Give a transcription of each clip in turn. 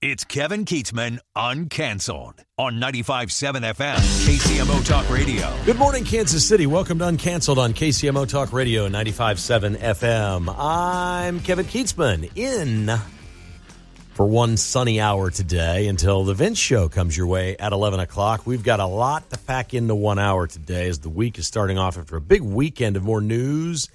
It's Kevin Keatsman Uncanceled on 95.7 FM, KCMO Talk Radio. Good morning, Kansas City. Welcome to Uncanceled on KCMO Talk Radio 95.7 FM. I'm Kevin Keatsman in for one sunny hour today until the Vince Show comes your way at 11 o'clock. We've got a lot to pack into 1 hour today as the week is starting off after a big weekend of more news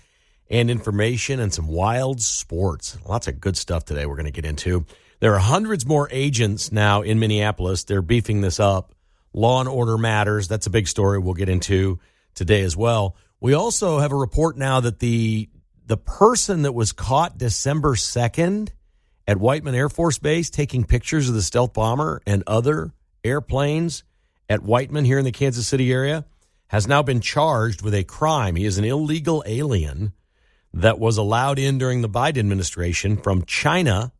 and information and some wild sports. Lots of good stuff today we're going to get into. There are hundreds more agents now in Minneapolis. They're beefing this up. Law and order matters. That's a big story we'll get into today as well. We also have a report now that the person that was caught December 2nd at Whiteman Air Force Base taking pictures of the stealth bomber and other airplanes at Whiteman here in the Kansas City area has now been charged with a crime. He is an illegal alien that was allowed in during the Biden administration from China.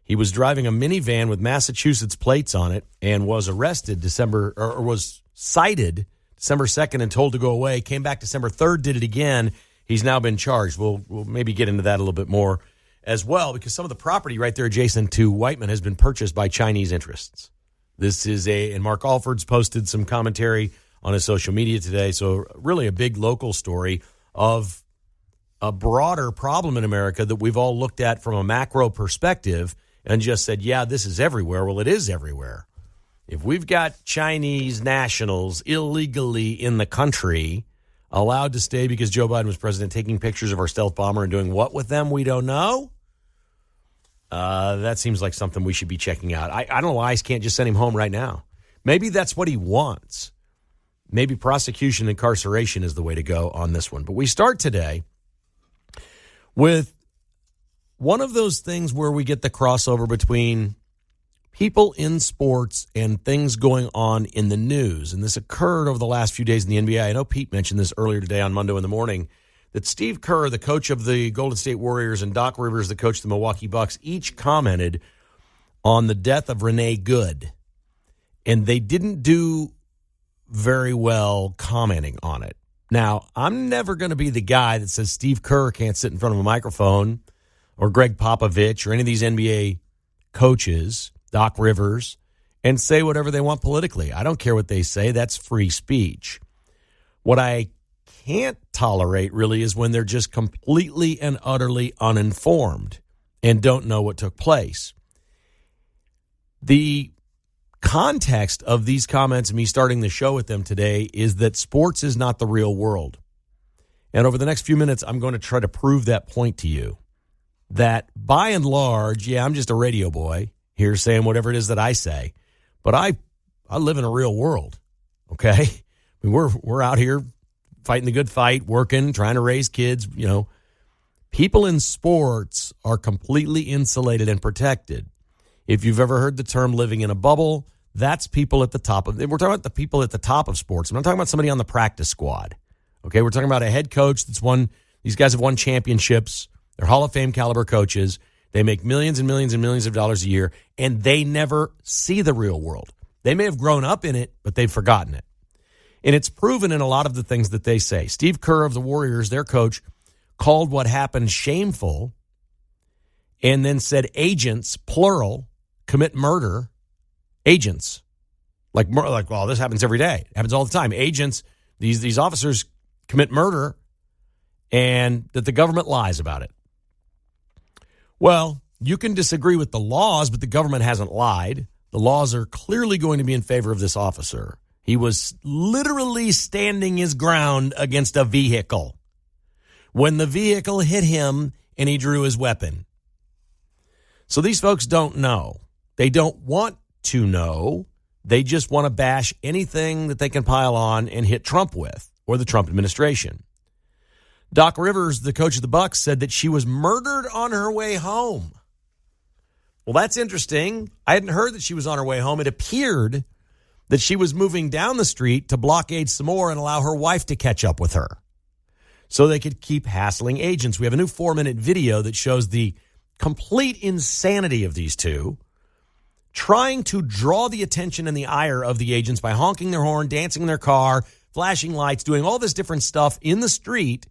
He was driving a minivan with Massachusetts plates on it and was arrested was cited December 2nd and told to go away. Came back December 3rd, did it again. He's now been charged. We'll maybe get into that a little bit more as well, because some of the property right there adjacent to Whiteman has been purchased by Chinese interests. This is and Mark Alford's posted some commentary on his social media today. So really a big local story of a broader problem in America that we've all looked at from a macro perspective and just said, yeah, this is everywhere. Well, it is everywhere. If we've got Chinese nationals illegally in the country, allowed to stay because Joe Biden was president, taking pictures of our stealth bomber and doing what with them, we don't know. That seems like something we should be checking out. I don't know why ICE can't just send him home right now. Maybe that's what he wants. Maybe prosecution, incarceration is the way to go on this one. But we start today with one of those things where we get the crossover between people in sports and things going on in the news. And this occurred over the last few days in the NBA. I know Pete mentioned this earlier today on Monday in the morning, that Steve Kerr, the coach of the Golden State Warriors, and Doc Rivers, the coach of the Milwaukee Bucks, each commented on the death of Renee Good. And they didn't do very well commenting on it. Now, I'm never going to be the guy that says Steve Kerr can't sit in front of a microphone, or Greg Popovich, or any of these NBA coaches, Doc Rivers, and say whatever they want politically. I don't care what they say. That's free speech. What I can't tolerate really is when they're just completely and utterly uninformed and don't know what took place. The context of these comments and me starting the show with them today is that sports is not the real world. And over the next few minutes, I'm going to try to prove that point to you. That by and large, yeah, I'm just a radio boy here saying whatever it is that I say, but I live in a real world, okay? I mean, we're out here fighting the good fight, working, trying to raise kids, you know. People in sports are completely insulated and protected. If you've ever heard the term living in a bubble, that's people at the top of, we're talking about the people at the top of sports. I'm not talking about somebody on the practice squad, okay? We're talking about a head coach that's won, these guys have won championships. They're Hall of Fame caliber coaches. They make millions and millions and millions of dollars a year, and they never see the real world. They may have grown up in it, but they've forgotten it. And it's proven in a lot of the things that they say. Steve Kerr of the Warriors, their coach, called what happened shameful and then said agents, plural, commit murder. Agents. Like, well, this happens every day. It happens all the time. Agents, these officers commit murder, and that the government lies about it. Well, you can disagree with the laws, but the government hasn't lied. The laws are clearly going to be in favor of this officer. He was literally standing his ground against a vehicle when the vehicle hit him and he drew his weapon. So these folks don't know. They don't want to know. They just want to bash anything that they can pile on and hit Trump with, or the Trump administration. Doc Rivers, the coach of the Bucks, said that she was murdered on her way home. Well, that's interesting. I hadn't heard that she was on her way home. It appeared that she was moving down the street to blockade some more and allow her wife to catch up with her so they could keep hassling agents. We have a new 4-minute video that shows the complete insanity of these two trying to draw the attention and the ire of the agents by honking their horn, dancing in their car, flashing lights, doing all this different stuff in the street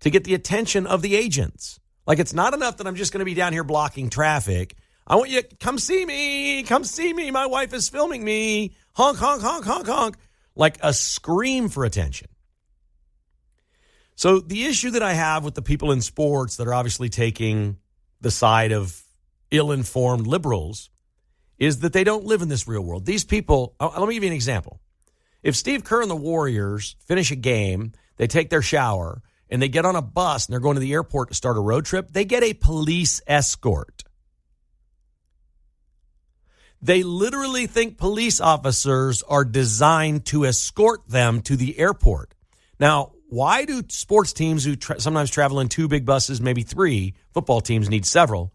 to get the attention of the agents. Like, it's not enough that I'm just going to be down here blocking traffic. I want you to come see me. Come see me. My wife is filming me. Honk, honk, honk, honk, honk. Like a scream for attention. So the issue that I have with the people in sports that are obviously taking the side of ill-informed liberals is that they don't live in this real world. These people, let me give you an example. If Steve Kerr and the Warriors finish a game, they take their shower, and they get on a bus and they're going to the airport to start a road trip, they get a police escort. They literally think police officers are designed to escort them to the airport. Now, why do sports teams who sometimes travel in 2 big buses, maybe 3, football teams need several,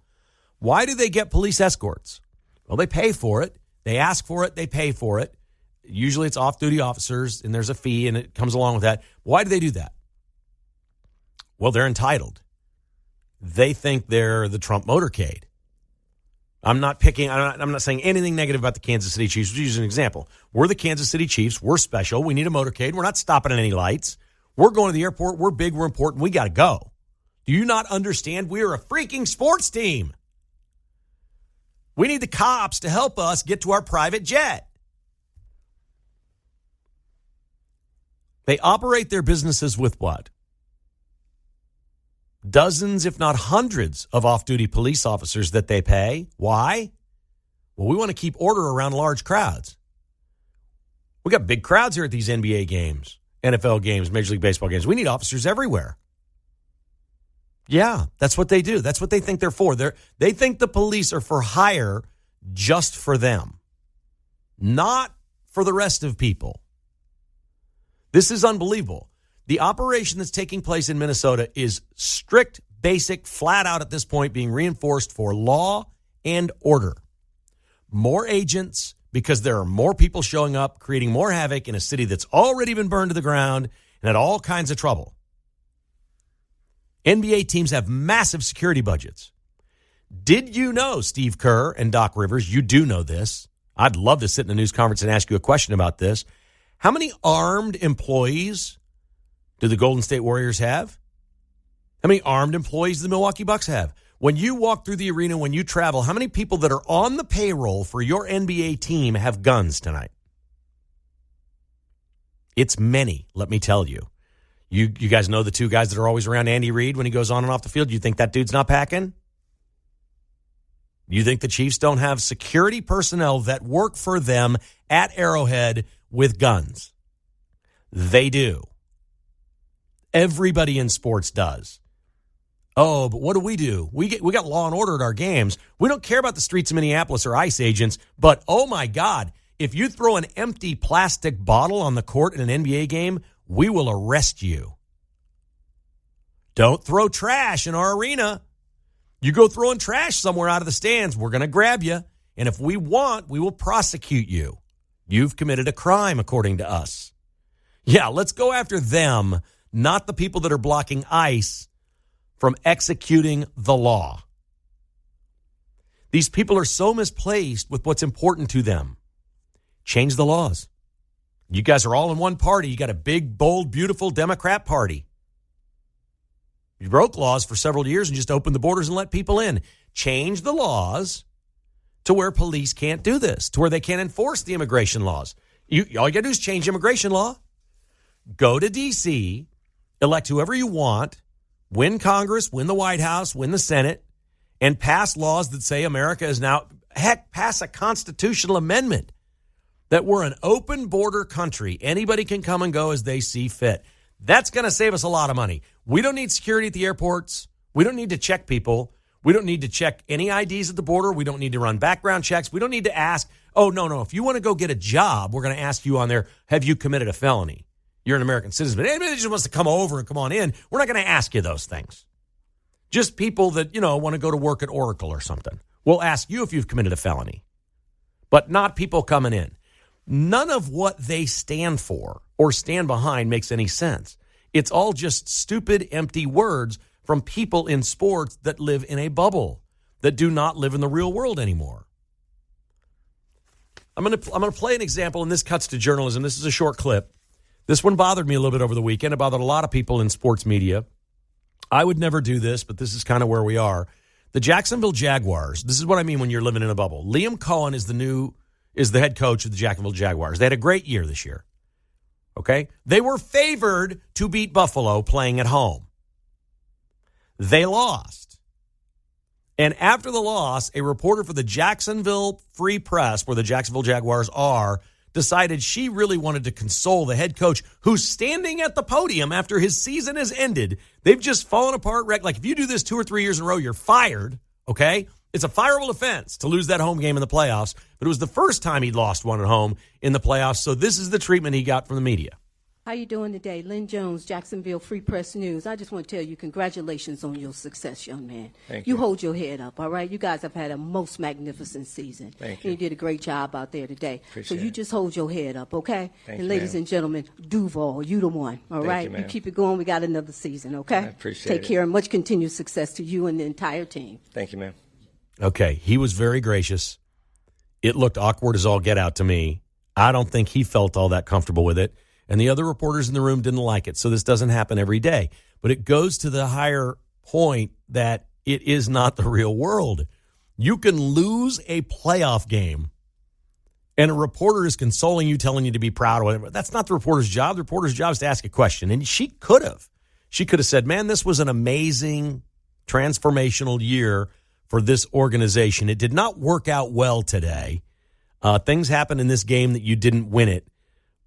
why do they get police escorts? Well, they pay for it. They ask for it. They pay for it. Usually it's off-duty officers, and there's a fee, and it comes along with that. Why do they do that? Well, they're entitled. They think they're the Trump motorcade. I'm not saying anything negative about the Kansas City Chiefs. We'll use an example. We're the Kansas City Chiefs. We're special. We need a motorcade. We're not stopping at any lights. We're going to the airport. We're big. We're important. We got to go. Do you not understand? We are a freaking sports team. We need the cops to help us get to our private jet. They operate their businesses with what? Dozens, if not hundreds, of off-duty police officers that they pay. Why? Well, we want to keep order around large crowds. We got big crowds here at these NBA games, NFL games, Major League Baseball games. We need officers everywhere. Yeah, that's what they do. That's what they think they're for. They think the police are for hire just for them, not for the rest of people. This is unbelievable. The operation that's taking place in Minnesota is strict, basic, flat out at this point being reinforced for law and order. More agents because there are more people showing up, creating more havoc in a city that's already been burned to the ground and had all kinds of trouble. NBA teams have massive security budgets. Did you know, Steve Kerr and Doc Rivers, you do know this. I'd love to sit in a news conference and ask you a question about this. How many armed employees do the Golden State Warriors have? How many armed employees do the Milwaukee Bucks have? When you walk through the arena, when you travel, how many people that are on the payroll for your NBA team have guns tonight? It's many, let me tell you. You guys know the 2 guys that are always around Andy Reid when he goes on and off the field? You think that dude's not packing? You think the Chiefs don't have security personnel that work for them at Arrowhead with guns? They do. Everybody in sports does. Oh, but what do? We got law and order at our games. We don't care about the streets of Minneapolis or ICE agents, but oh my God, if you throw an empty plastic bottle on the court in an NBA game, we will arrest you. Don't throw trash in our arena. You go throwing trash somewhere out of the stands, we're going to grab you. And if we want, we will prosecute you. You've committed a crime, according to us. Yeah, let's go after them, not the people that are blocking ICE from executing the law. These people are so misplaced with what's important to them. Change the laws. You guys are all in one party. You got a big, bold, beautiful Democrat party. You broke laws for several years and just opened the borders and let people in. Change the laws to where police can't do this, to where they can't enforce the immigration laws. All you got to do is change immigration law. Go to D.C., elect whoever you want, win Congress, win the White House, win the Senate, and pass laws that say America is now, pass a constitutional amendment that we're an open border country. Anybody can come and go as they see fit. That's going to save us a lot of money. We don't need security at the airports. We don't need to check people. We don't need to check any IDs at the border. We don't need to run background checks. We don't need to ask, oh, no, if you want to go get a job, we're going to ask you on there, have you committed a felony? You're an American citizen. But anybody that just wants to come over and come on in, we're not going to ask you those things. Just people that, want to go to work at Oracle or something. We'll ask you if you've committed a felony. But not people coming in. None of what they stand for or stand behind makes any sense. It's all just stupid, empty words from people in sports that live in a bubble, that do not live in the real world anymore. I'm going to play an example, and this cuts to journalism. This is a short clip. This one bothered me a little bit over the weekend. It bothered a lot of people in sports media. I would never do this, but this is kind of where we are. The Jacksonville Jaguars, this is what I mean when you're living in a bubble. Liam Cohen is the head coach of the Jacksonville Jaguars. They had a great year this year. Okay? They were favored to beat Buffalo playing at home. They lost. And after the loss, a reporter for the Jacksonville Free Press, where the Jacksonville Jaguars are, decided she really wanted to console the head coach who's standing at the podium after his season has ended. They've just fallen apart. Like, if you do this 2 or 3 years in a row, you're fired, okay? It's a fireable offense to lose that home game in the playoffs, but it was the first time he'd lost one at home in the playoffs, so this is the treatment he got from the media. How you doing today? Lynn Jones, Jacksonville Free Press News. I just want to tell you congratulations on your success, young man. Thank you. You hold your head up, all right? You guys have had a most magnificent season. Thank you. And you did a great job out there today. Appreciate so you it. just hold your head up, okay? Thank and you, ladies ma'am. and gentlemen, Duval, you the one, all Thank right? you, ma'am. keep it going. We got another season, okay? I appreciate Take it. care and much continued success to you and the entire team. Thank you, ma'am. Okay, he was very gracious. It looked awkward as all get out to me. I don't think he felt all that comfortable with it. And the other reporters in the room didn't like it. So this doesn't happen every day. But it goes to the higher point that it is not the real world. You can lose a playoff game, and a reporter is consoling you, telling you to be proud or whatever. That's not the reporter's job. The reporter's job is to ask a question. And she could have. She could have said, man, this was an amazing, transformational year for this organization. It did not work out well today. Things happened in this game that you didn't win it.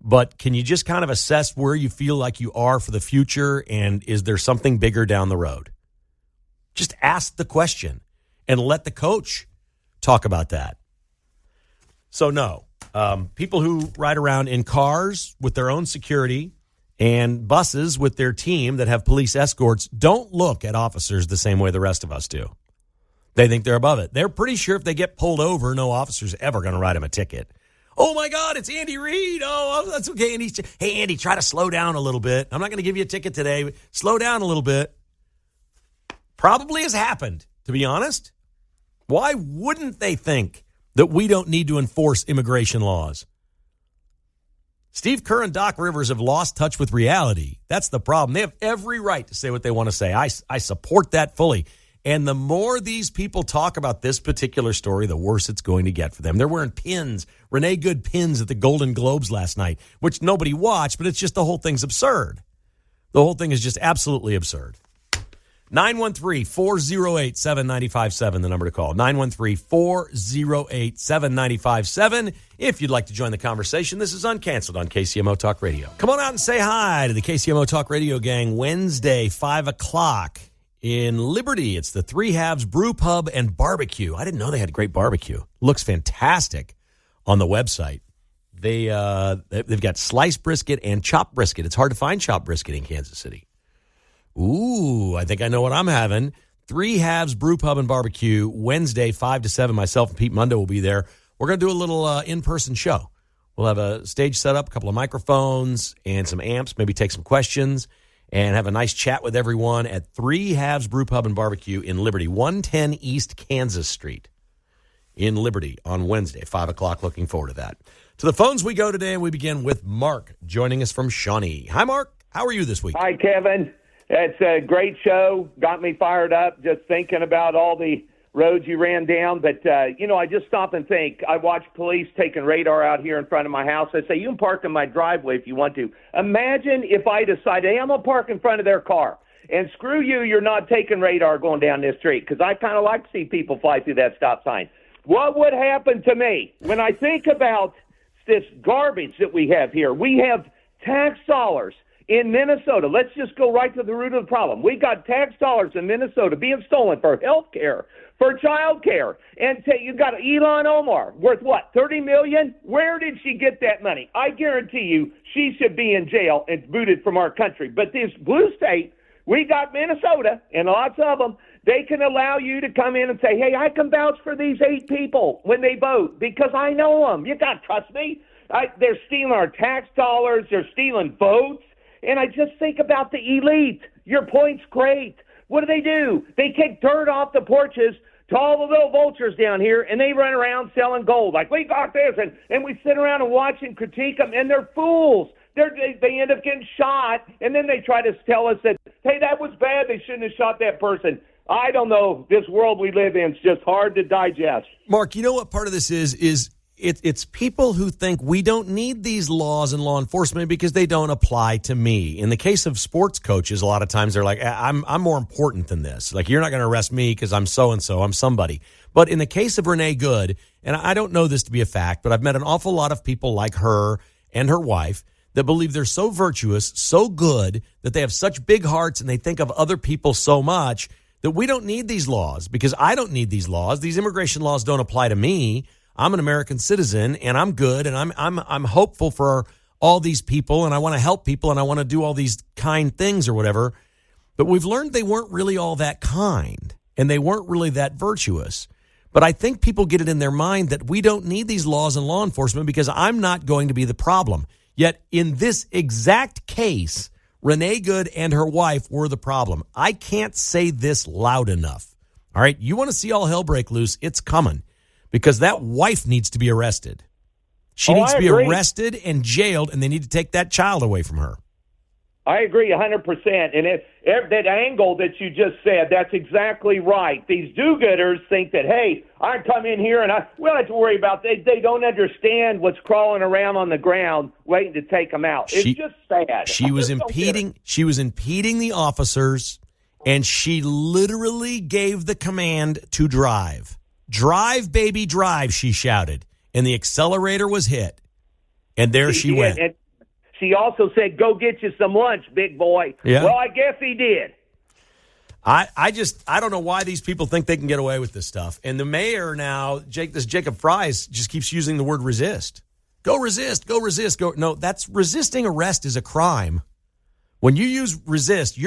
But can you just kind of assess where you feel like you are for the future, and is there something bigger down the road? Just ask the question and let the coach talk about that. So, no. People who ride around in cars with their own security and buses with their team that have police escorts don't look at officers the same way the rest of us do. They think they're above it. They're pretty sure if they get pulled over, no officer's ever going to write them a ticket. Oh, my God, it's Andy Reid. Oh, that's okay. Hey, Andy, try to slow down a little bit. I'm not going to give you a ticket today. But slow down a little bit. Probably has happened, to be honest. Why wouldn't they think that we don't need to enforce immigration laws? Steve Kerr and Doc Rivers have lost touch with reality. That's the problem. They have every right to say what they want to say. I support that fully. And the more these people talk about this particular story, the worse it's going to get for them. They're wearing pins, Renee Good pins at the Golden Globes last night, which nobody watched, but it's just the whole thing's absurd. The whole thing is just absolutely absurd. 913-408-7957, the number to call. 913-408-7957. If you'd like to join the conversation, this is Uncanceled on KCMO Talk Radio. Come on out and say hi to the KCMO Talk Radio gang Wednesday, 5 o'clock. In Liberty, it's the Three Halves Brew Pub and Barbecue. I didn't know they had great barbecue. Looks fantastic on the website. They've got sliced brisket and chopped brisket. It's hard to find chopped brisket in Kansas City. Ooh, I think I know what I'm having. Three Halves Brew Pub and Barbecue, Wednesday, 5 to 7. Myself and Pete Mundo will be there. We're going to do a little in-person show. We'll have a stage set up, a couple of microphones, and some amps, maybe take some questions, and have a nice chat with everyone at Three Halves Brew Pub and Barbecue in Liberty, 110 East Kansas Street in Liberty on Wednesday, 5 o'clock. Looking forward to that. To the phones we go today, and we begin with Mark joining us from Shawnee. Hi, Mark. How are you this week? Hi, Kevin. It's a great show. Got me fired up just thinking about all the roads you ran down. But, I just stop and think. I watch police taking radar out here in front of my house. I say, you can park in my driveway if you want to. Imagine if I decided, hey, I'm going to park in front of their car. And screw you, you're not taking radar going down this street, because I kind of like to see people fly through that stop sign. What would happen to me when I think about this garbage that we have here? We have tax dollars in Minnesota. Let's just go right to the root of the problem. We got tax dollars in Minnesota being stolen for health care, for child care. And you got Elon Omar, worth what, $30 million? Where did she get that money? I guarantee you she should be in jail and booted from our country. But this blue state, we got Minnesota, and lots of them, they can allow you to come in and say, hey, I can vouch for these 8 people when they vote because I know them. You got to trust me. They're stealing our tax dollars. They're stealing votes. And I just think about the elite. Your point's great. What do? They kick dirt off the porches to all the little vultures down here, and they run around selling gold. Like, we got this, and we sit around and watch and critique them, and they're fools. They end up getting shot, and then they try to tell us that, hey, that was bad. They shouldn't have shot that person. I don't know. This world we live in is just hard to digest. Mark, you know what part of this is it's people who think we don't need these laws and law enforcement because they don't apply to me. In the case of sports coaches, a lot of times they're like, I'm more important than this. Like, you're not going to arrest me because I'm so-and-so, I'm somebody. But in the case of Renee Good, and I don't know this to be a fact, but I've met an awful lot of people like her and her wife that believe they're so virtuous, so good, that they have such big hearts and they think of other people so much that we don't need these laws, because I don't need these laws. These immigration laws don't apply to me. I'm an American citizen, and I'm good, and I'm hopeful for all these people, and I want to help people, and I want to do all these kind things or whatever. But we've learned they weren't really all that kind, and they weren't really that virtuous. But I think people get it in their mind that we don't need these laws and law enforcement because I'm not going to be the problem. Yet in this exact case, Renee Good and her wife were the problem. I can't say this loud enough. All right, you want to see all hell break loose, it's coming, because that wife needs to be arrested. She needs to be arrested and jailed, and they need to take that child away from her. I agree 100%. And that angle that you just said, that's exactly right. These do-gooders think that, hey, I come in here and we don't have to worry about they don't understand what's crawling around on the ground waiting to take them out. It's just sad. She was impeding the officers, and she literally gave the command to drive. Drive, baby, drive, she shouted. And the accelerator was hit. And there she went. And she also said, go get you some lunch, big boy. Yeah. Well, I guess he did. I don't know why these people think they can get away with this stuff. And the mayor now, Jacob Fries, just keeps using the word resist. Go resist, go resist, go. No, that's resisting arrest is a crime. When you use resist,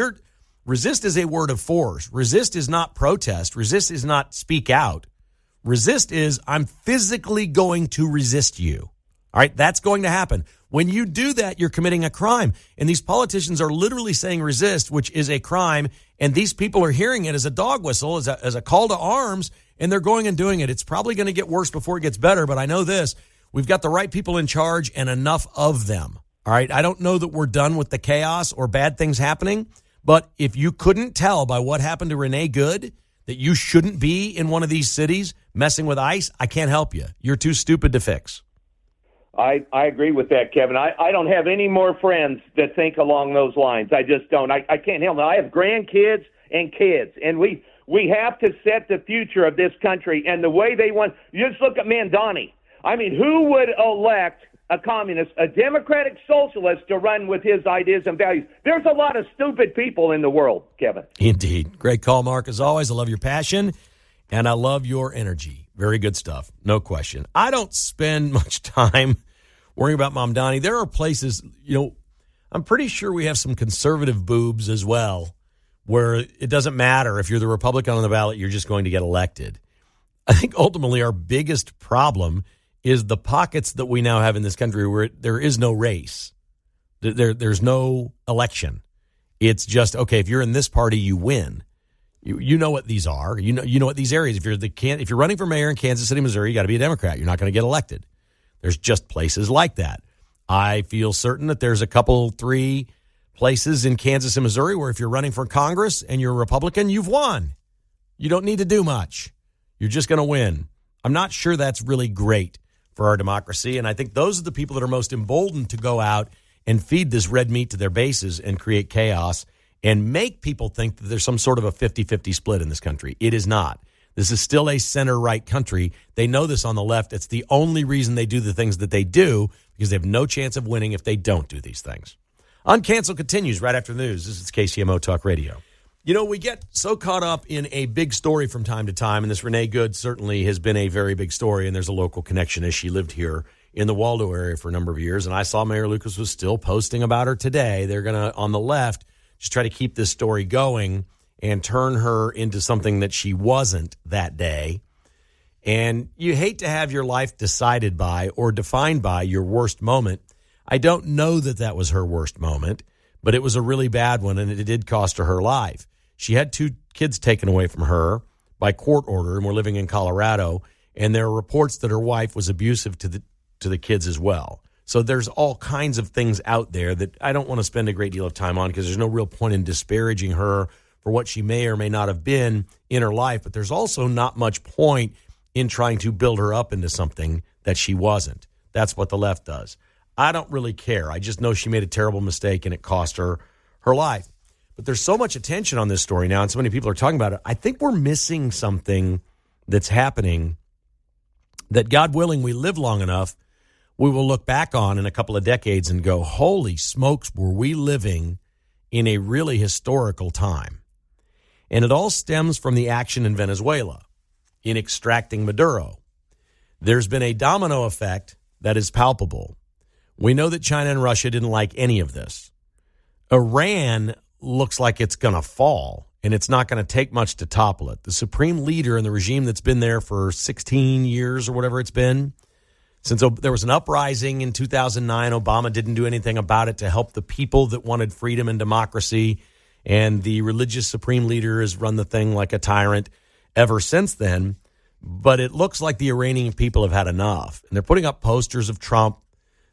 resist is a word of force. Resist is not protest. Resist is not speak out. Resist is I'm physically going to resist you. All right, that's going to happen. When you do that, you're committing a crime. And these politicians are literally saying resist, which is a crime. And these people are hearing it as a dog whistle, as a call to arms, and they're going and doing it. It's probably going to get worse before it gets better. But I know this. We've got the right people in charge and enough of them. All right, I don't know that we're done with the chaos or bad things happening. But if you couldn't tell by what happened to Renee Good that you shouldn't be in one of these cities messing with ICE, I can't help you. You're too stupid to fix. I agree with that, Kevin. I don't have any more friends that think along those lines. I just don't. I can't help it. I have grandkids and kids, and we have to set the future of this country. And the way they want, you just look at Mandani. I mean, who would elect a communist, a democratic socialist to run with his ideas and values? There's a lot of stupid people in the world, Kevin. Indeed. Great call, Mark. As always, I love your passion, and I love your energy. Very good stuff. No question. I don't spend much time worrying about Mamdani. There are places, I'm pretty sure we have some conservative boobs as well, where it doesn't matter if you're the Republican on the ballot, you're just going to get elected. I think ultimately our biggest problem is the pockets that we now have in this country where there is no race. There's no election. It's just, okay, if you're in this party, you win. You know what these are. You know what these areas. If you're running for mayor in Kansas City, Missouri, you got to be a Democrat. You're not going to get elected. There's just places like that. I feel certain that there's a couple, 3 places in Kansas and Missouri where if you're running for Congress and you're a Republican, you've won. You don't need to do much. You're just going to win. I'm not sure that's really great for our democracy, and I think those are the people that are most emboldened to go out and feed this red meat to their bases and create chaos and make people think that there's some sort of a 50-50 split in this country. It is not. This is still a center-right country. They know this on the left. It's the only reason they do the things that they do, because they have no chance of winning if they don't do these things. Uncanceled continues right after the news. This is KCMO Talk Radio. We get so caught up in a big story from time to time, and this Renee Good certainly has been a very big story, and there's a local connection as she lived here in the Waldo area for a number of years, and I saw Mayor Lucas was still posting about her today. They're going to, on the left, just try to keep this story going and turn her into something that she wasn't that day. And you hate to have your life decided by or defined by your worst moment. I don't know that was her worst moment, but it was a really bad one, and it did cost her life. She had 2 kids taken away from her by court order, and we're living in Colorado, and there are reports that her wife was abusive to the kids as well. So there's all kinds of things out there that I don't want to spend a great deal of time on because there's no real point in disparaging her for what she may or may not have been in her life, but there's also not much point in trying to build her up into something that she wasn't. That's what the left does. I don't really care. I just know she made a terrible mistake and it cost her her life. But there's so much attention on this story now and so many people are talking about it. I think we're missing something that's happening that, God willing, we live long enough, we will look back on in a couple of decades and go, holy smokes, were we living in a really historical time. And it all stems from the action in Venezuela in extracting Maduro. There's been a domino effect that is palpable. We know that China and Russia didn't like any of this. Iran looks like it's going to fall, and it's not going to take much to topple it. The supreme leader in the regime that's been there for 16 years or whatever it's been, since there was an uprising in 2009, Obama didn't do anything about it to help the people that wanted freedom and democracy, and the religious supreme leader has run the thing like a tyrant ever since then. But it looks like the Iranian people have had enough, and they're putting up posters of Trump.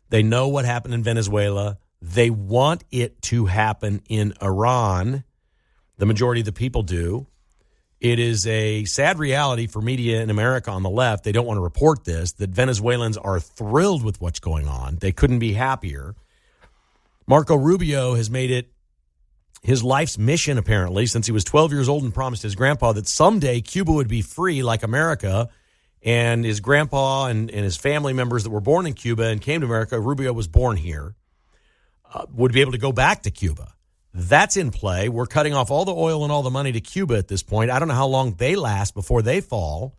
They know what happened in Venezuela. They want it to happen in Iran. The majority of the people do. It is a sad reality for media in America on the left. They don't want to report this, that Venezuelans are thrilled with what's going on. They couldn't be happier. Marco Rubio has made it his life's mission, apparently, since he was 12 years old and promised his grandpa that someday Cuba would be free like America. And his grandpa and his family members that were born in Cuba and came to America, Rubio was born here, would be able to go back to Cuba. That's in play. We're cutting off all the oil and all the money to Cuba at this point. I don't know how long they last before they fall.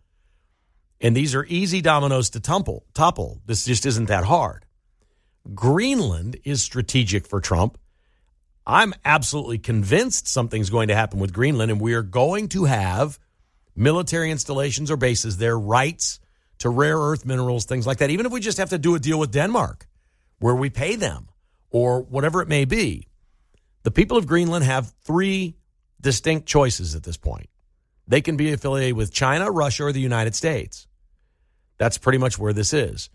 And these are easy dominoes to topple. This just isn't that hard. Greenland is strategic for Trump. I'm absolutely convinced something's going to happen with Greenland, and we are going to have military installations or bases there, rights to rare earth minerals, things like that, even if we just have to do a deal with Denmark where we pay them or whatever it may be. The people of Greenland have three distinct choices at this point. They can be affiliated with China, Russia, or the United States. That's pretty much where this is.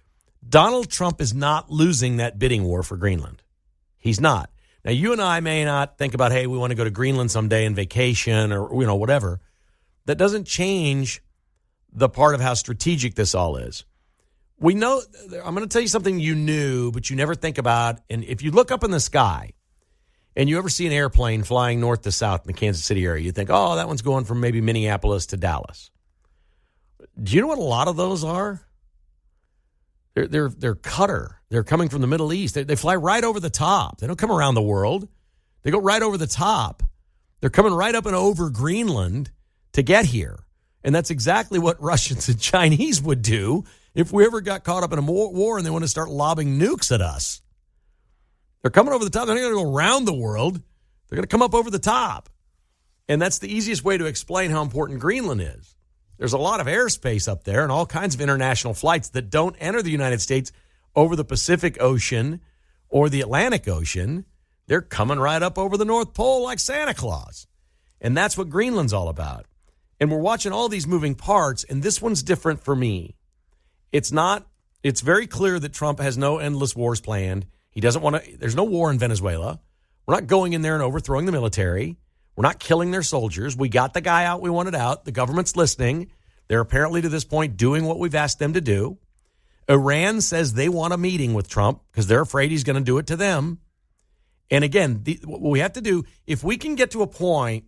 Donald Trump is not losing that bidding war for Greenland. He's not. Now, you and I may not think about, hey, we want to go to Greenland someday and vacation or, whatever. That doesn't change the part of how strategic this all is. We know, I'm going to tell you something you knew, but you never think about. And if you look up in the sky and you ever see an airplane flying north to south in the Kansas City area, you think, oh, that one's going from maybe Minneapolis to Dallas. Do you know what a lot of those are? They're Qatar. They're coming from the Middle East. They fly right over the top. They don't come around the world. They go right over the top. They're coming right up and over Greenland to get here. And that's exactly what Russians and Chinese would do if we ever got caught up in a war and they want to start lobbing nukes at us. They're coming over the top. They're not going to go around the world. They're going to come up over the top. And that's the easiest way to explain how important Greenland is. There's a lot of airspace up there and all kinds of international flights that don't enter the United States over the Pacific Ocean or the Atlantic Ocean. They're coming right up over the North Pole like Santa Claus. And that's what Greenland's all about. And we're watching all these moving parts, and this one's different for me. It's very clear that Trump has no endless wars planned. He doesn't want to, there's no war in Venezuela. We're not going in there and overthrowing the military. We're not killing their soldiers. We got the guy out we wanted out. The government's listening. They're apparently to this point doing what we've asked them to do. Iran says they want a meeting with Trump because they're afraid he's going to do it to them. And again, what we have to do, if we can get to a point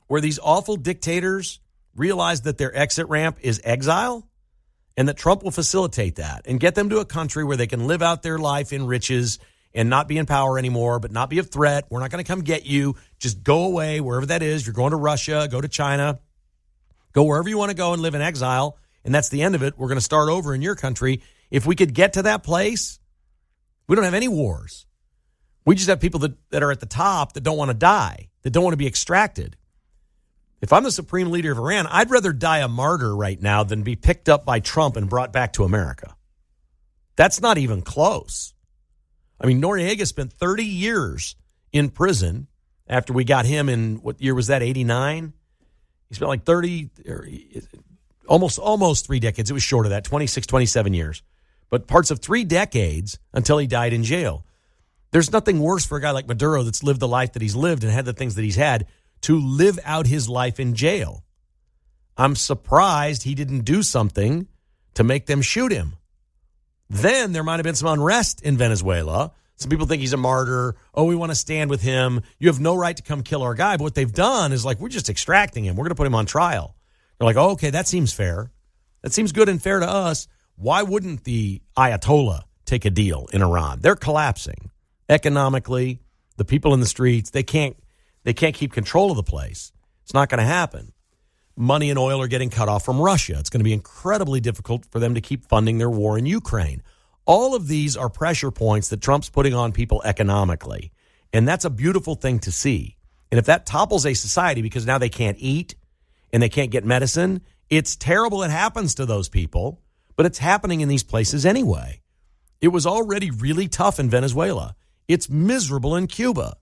where these awful dictators realize that their exit ramp is exile and that Trump will facilitate that and get them to a country where they can live out their life in riches and not be in power anymore, but not be a threat. We're not going to come get you. Just go away wherever that is. You're going to Russia, go to China, go wherever you want to go and live in exile. And that's the end of it. We're going to start over in your country. If we could get to that place, we don't have any wars. We just have people that are at the top that don't want to die, that don't want to be extracted. If I'm the supreme leader of Iran, I'd rather die a martyr right now than be picked up by Trump and brought back to America. That's not even close. I mean, Noriega spent 30 years in prison after we got him in, what year was that, 89? He spent like 30, almost 3 decades. It was short of that, 26, 27 years. But parts of 3 decades until he died in jail. There's nothing worse for a guy like Maduro that's lived the life that he's lived and had the things that he's had to live out his life in jail. I'm surprised he didn't do something to make them shoot him. Then there might have been some unrest in Venezuela. Some people think he's a martyr. Oh, we want to stand with him. You have no right to come kill our guy. But what they've done is like, we're just extracting him. We're going to put him on trial. They're like, oh, okay, that seems fair. That seems good and fair to us. Why wouldn't the Ayatollah take a deal in Iran? They're collapsing economically. The people in the streets, they can't keep control of the place. It's not going to happen. Money and oil are getting cut off from Russia. It's going to be incredibly difficult for them to keep funding their war in Ukraine. All of these are pressure points that Trump's putting on people economically. And that's a beautiful thing to see. And if that topples a society because now they can't eat and they can't get medicine, it's terrible it happens to those people, but it's happening in these places anyway. It was already really tough in Venezuela. It's miserable in Cuba.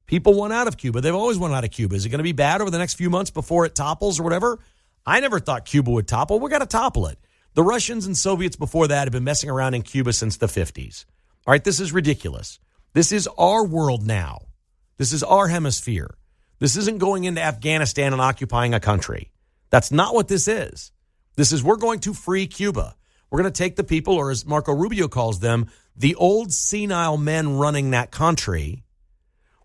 People want out of Cuba. They've always wanted out of Cuba. Is it going to be bad over the next few months before it topples or whatever? I never thought Cuba would topple. We got to topple it. The Russians and Soviets before that have been messing around in Cuba since the 50s. All right, this is ridiculous. This is our world now. This is our hemisphere. This isn't going into Afghanistan and occupying a country. That's not what this is. This is we're going to free Cuba. We're going to take the people, or as Marco Rubio calls them, the old senile men running that country.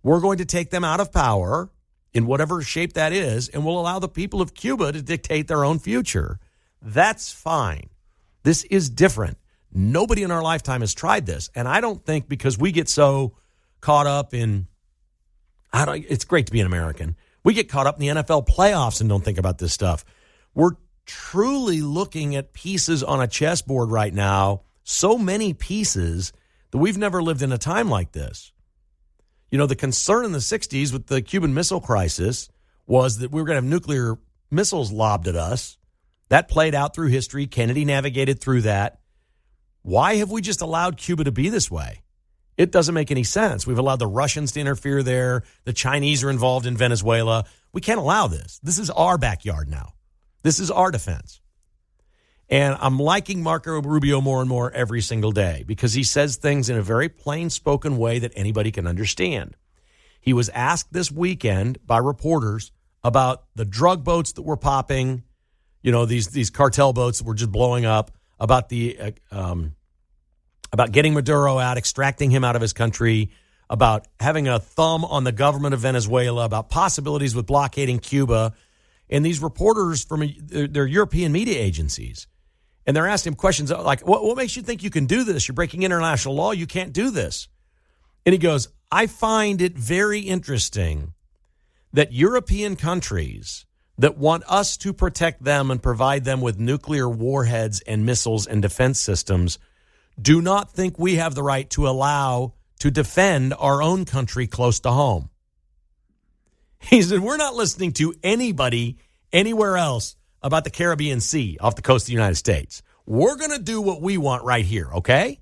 We're going to take them out of power in whatever shape that is, and we'll allow the people of Cuba to dictate their own future. That's fine. This is different. Nobody in our lifetime has tried this. And I don't think because we get so caught up in, it's great to be an American. We get caught up in the NFL playoffs and don't think about this stuff. We're truly looking at pieces on a chessboard right now, so many pieces that we've never lived in a time like this. You know, the concern in the 60s with the Cuban Missile Crisis was that we were going to have nuclear missiles lobbed at us. That played out through history. Kennedy navigated through that. Why have we just allowed Cuba to be this way? It doesn't make any sense. We've allowed the Russians to interfere there. The Chinese are involved in Venezuela. We can't allow this. This is our backyard now. This is our defense. And I'm liking Marco Rubio more and more every single day because he says things in a very plain-spoken way that anybody can understand. He was asked this weekend by reporters about the drug boats that were popping, you know, these cartel boats that were just blowing up, about the about getting Maduro out, extracting him out of his country, about having a thumb on the government of Venezuela, about possibilities with blockading Cuba. And these reporters from their European media agencies, and they're asking him questions like, what makes you think you can do this? You're breaking international law. You can't do this. And he goes, I find it very interesting that European countries that want us to protect them and provide them with nuclear warheads and missiles and defense systems do not think we have the right to allow to defend our own country close to home. He said, we're not listening to anybody anywhere else about the Caribbean Sea off the coast of the United States. We're going to do what we want right here, okay?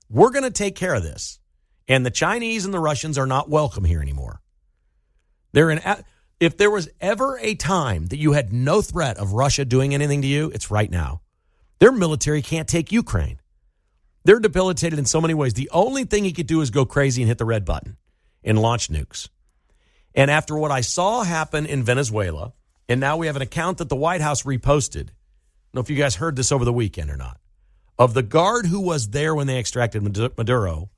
We're going to take care of this. And the Chinese and the Russians are not welcome here anymore. If there was ever a time that you had no threat of Russia doing anything to you, it's right now. Their military can't take Ukraine. They're debilitated in so many ways. The only thing he could do is go crazy and hit the red button and launch nukes. And after what I saw happen in Venezuela, and now we have an account that the White House reposted. I don't know if you guys heard this over the weekend or not. Of the guard who was there when they extracted Maduro,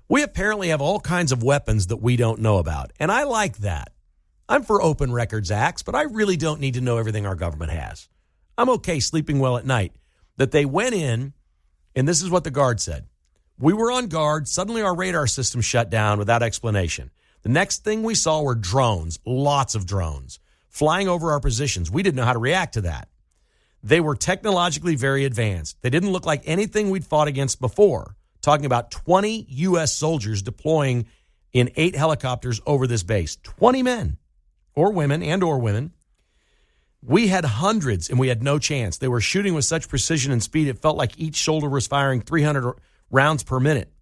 we apparently have all kinds of weapons that we don't know about. And I like that. I'm for open records acts, but I really don't need to know everything our government has. I'm okay sleeping well at night. That they went in, and this is what the guard said. We were on guard. Suddenly our radar system shut down without explanation. The next thing we saw were drones, lots of drones, flying over our positions. We didn't know how to react to that. They were technologically very advanced. They didn't look like anything we'd fought against before. Talking about 20 U.S. soldiers deploying in 8 helicopters over this base. 20 men or women. We had hundreds, and we had no chance. They were shooting with such precision and speed, it felt like each shoulder was firing 300 rounds per minute.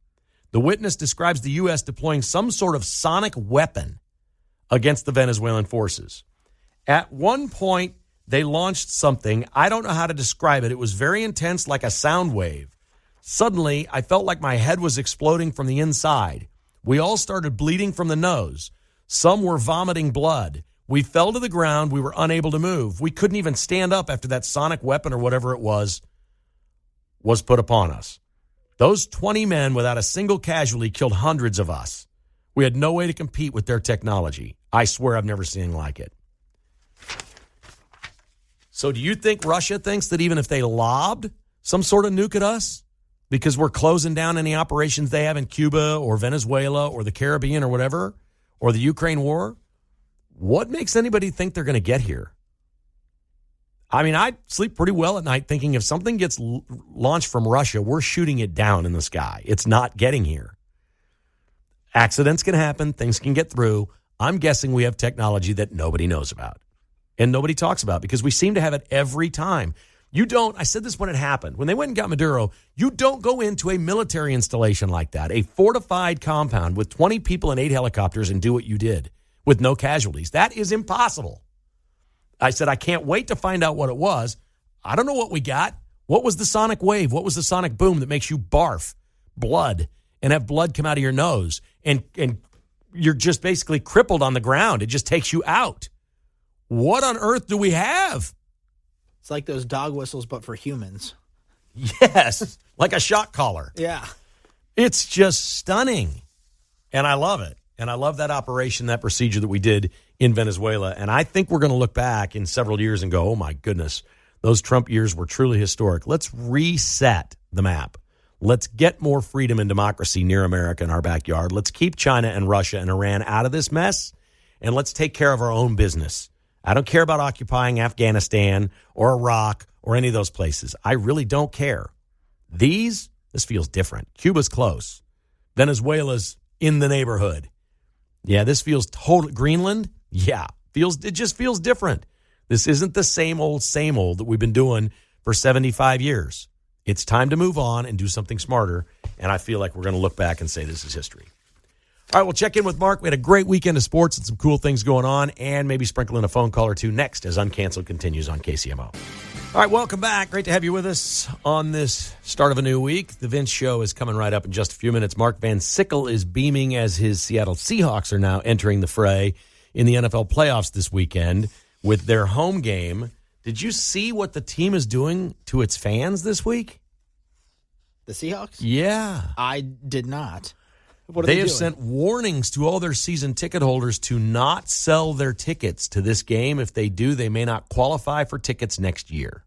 The witness describes the U.S. deploying some sort of sonic weapon against the Venezuelan forces. At one point, they launched something. I don't know how to describe it. It was very intense, like a sound wave. Suddenly, I felt like my head was exploding from the inside. We all started bleeding from the nose. Some were vomiting blood. We fell to the ground. We were unable to move. We couldn't even stand up after that sonic weapon or whatever it was put upon us. Those 20 men without a single casualty killed hundreds of us. We had no way to compete with their technology. I swear I've never seen anything like it. So do you think Russia thinks that even if they lobbed some sort of nuke at us because we're closing down any operations they have in Cuba or Venezuela or the Caribbean or whatever, or the Ukraine war, what makes anybody think they're going to get here? I mean, I sleep pretty well at night thinking if something gets launched from Russia, we're shooting it down in the sky. It's not getting here. Accidents can happen. Things can get through. I'm guessing we have technology that nobody knows about and nobody talks about because we seem to have it every time. You don't, I said this when it happened. When they went and got Maduro, you don't go into a military installation like that, a fortified compound with 20 people and 8 helicopters and do what you did with no casualties. That is impossible. I said, I can't wait to find out what it was. I don't know what we got. What was the sonic wave? What was the sonic boom that makes you barf blood and have blood come out of your nose? And you're just basically crippled on the ground. It just takes you out. What on earth do we have? It's like those dog whistles, but for humans. Yes, like a shock collar. Yeah. It's just stunning. And I love it. And I love that operation, that procedure that we did in Venezuela. And I think we're going to look back in several years and go, oh, my goodness, those Trump years were truly historic. Let's reset the map. Let's get more freedom and democracy near America in our backyard. Let's keep China and Russia and Iran out of this mess. And let's take care of our own business. I don't care about occupying Afghanistan or Iraq or any of those places. I really don't care. This feels different. Cuba's close. Venezuela's in the neighborhood. Yeah, this feels total. Greenland? Yeah, it just feels different. This isn't the same old that we've been doing for 75 years. It's time to move on and do something smarter, and I feel like we're going to look back and say this is history. All right, we'll check in with Mark. We had a great weekend of sports and some cool things going on, and maybe sprinkle in a phone call or two next as Uncanceled continues on KCMO. All right, welcome back. Great to have you with us on this start of a new week. The Vince Show is coming right up in just a few minutes. Mark Van Sickle is beaming as his Seattle Seahawks are now entering the fray in the NFL playoffs this weekend with their home game. Did you see what the team is doing to its fans this week? The Seahawks? Yeah. I did not. What are they they have doing? sent warnings to all their season ticket holders to not sell their tickets to this game. If they do, they may not qualify for tickets next year.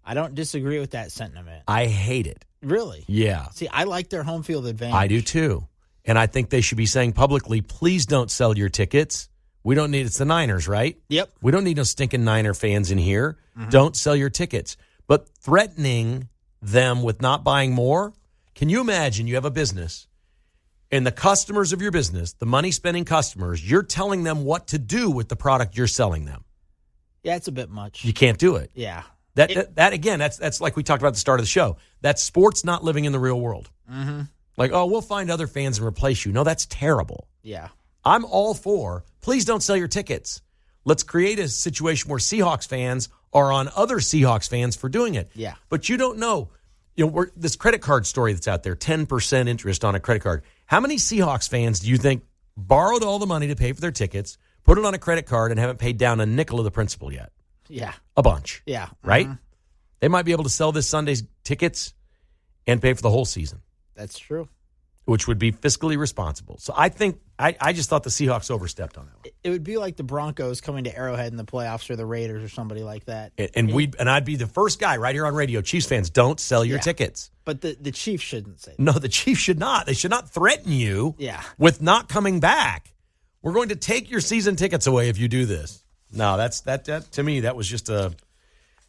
I don't disagree with that sentiment. I hate it. Really? Yeah. See, I like their home field advantage. I do too. And I think they should be saying publicly, please don't sell your tickets. We don't need, it's the Niners, right? Yep. We don't need no stinking Niner fans in here. Mm-hmm. Don't sell your tickets. But threatening them with not buying more, can you imagine you have a business and the customers of your business, the money-spending customers, you're telling them what to do with the product you're selling them. Yeah, it's a bit much. You can't do it. Yeah. That again, that's like we talked about at the start of the show. That's sports not living in the real world. Mm-hmm. Like, oh, we'll find other fans and replace you. No, that's terrible. Yeah. I'm all for, please don't sell your tickets. Let's create a situation where Seahawks fans are on other Seahawks fans for doing it. Yeah. But you don't know. This credit card story that's out there, 10% interest on a credit card. How many Seahawks fans do you think borrowed all the money to pay for their tickets, put it on a credit card, and haven't paid down a nickel of the principal yet? Yeah. A bunch. Yeah. Right? Mm-hmm. They might be able to sell this Sunday's tickets and pay for the whole season, That's true. which would be fiscally responsible. So I think I just thought the Seahawks overstepped on that one. It would be like the Broncos coming to Arrowhead in the playoffs or the Raiders or somebody like that. And I'd be the first guy right here on radio. Chiefs fans, don't sell your tickets. But the Chiefs shouldn't say that. No, the Chiefs should not. They should not threaten you with not coming back. We're going to take your season tickets away if you do this. No, that to me, that was just it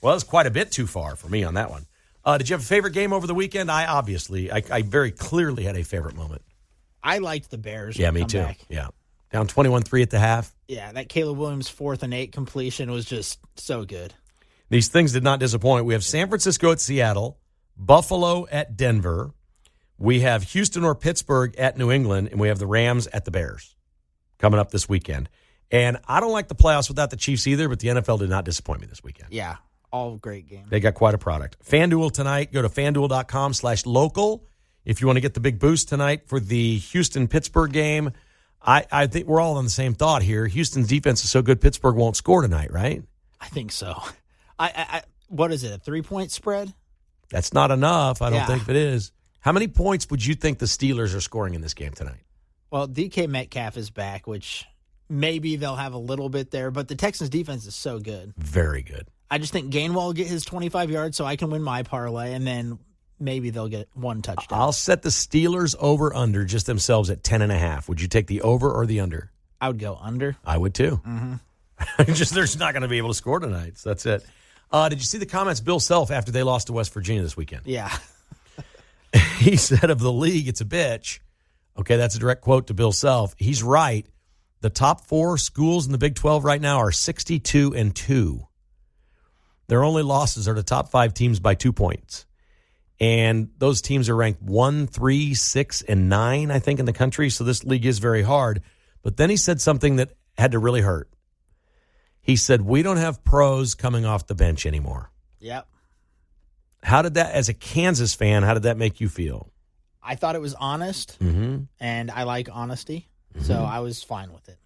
was quite a bit too far for me on that one. Did you have a favorite game over the weekend? I very clearly had a favorite moment. I liked the Bears. Yeah, me come too. back. Yeah. Down 21-3 at the half. Yeah, that Caleb Williams 4th and 8 completion was just so good. These things did not disappoint. We have San Francisco at Seattle, Buffalo at Denver. We have Houston or Pittsburgh at New England, and we have the Rams at the Bears coming up this weekend. And I don't like the playoffs without the Chiefs either, but the NFL did not disappoint me this weekend. Yeah, all great games. They got quite a product. FanDuel tonight. Go to FanDuel.com/local if you want to get the big boost tonight for the Houston-Pittsburgh game. I think we're all on the same thought here. Houston's defense is so good, Pittsburgh won't score tonight, right? I think so. What is it, a 3-point spread? That's not enough. I don't think it is. How many points would you think the Steelers are scoring in this game tonight? Well, DK Metcalf is back, which maybe they'll have a little bit there, but the Texans' defense is so good. Very good. I just think Gainwell will get his 25 yards so I can win my parlay, and then maybe they'll get one touchdown. I'll set the Steelers over-under just themselves at 10.5. Would you take the over or the under? I would go under. I would too. Mm-hmm. Just they're not going to be able to score tonight, so that's it. Did you see the comments Bill Self after they lost to West Virginia this weekend? Yeah. He said of the league, it's a bitch. Okay, that's a direct quote to Bill Self. He's right. The top 4 schools in the Big 12 right now are 62-2. Their only losses are the top 5 teams by 2 points. And those teams are ranked 1, 3, 6, and 9, I think, in the country. So this league is very hard. But then he said something that had to really hurt. He said, we don't have pros coming off the bench anymore. Yep. How did that, as a Kansas fan, how did that make you feel? I thought it was honest, and I like honesty, so I was fine with it.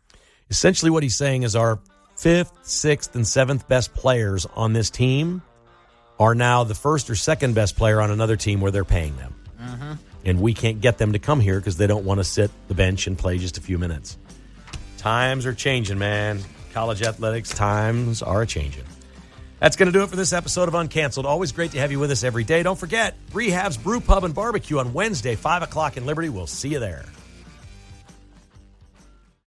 Essentially what he's saying is our 5th, 6th, and 7th best players on this team are now the 1st or 2nd best player on another team where they're paying them. And we can't get them to come here because they don't want to sit the bench and play just a few minutes. Times are changing, man. College athletics, times are changing. That's going to do it for this episode of Uncanceled. Always great to have you with us every day. Don't forget, Rehab's Brew Pub and Barbecue on Wednesday, 5 o'clock in Liberty. We'll see you there.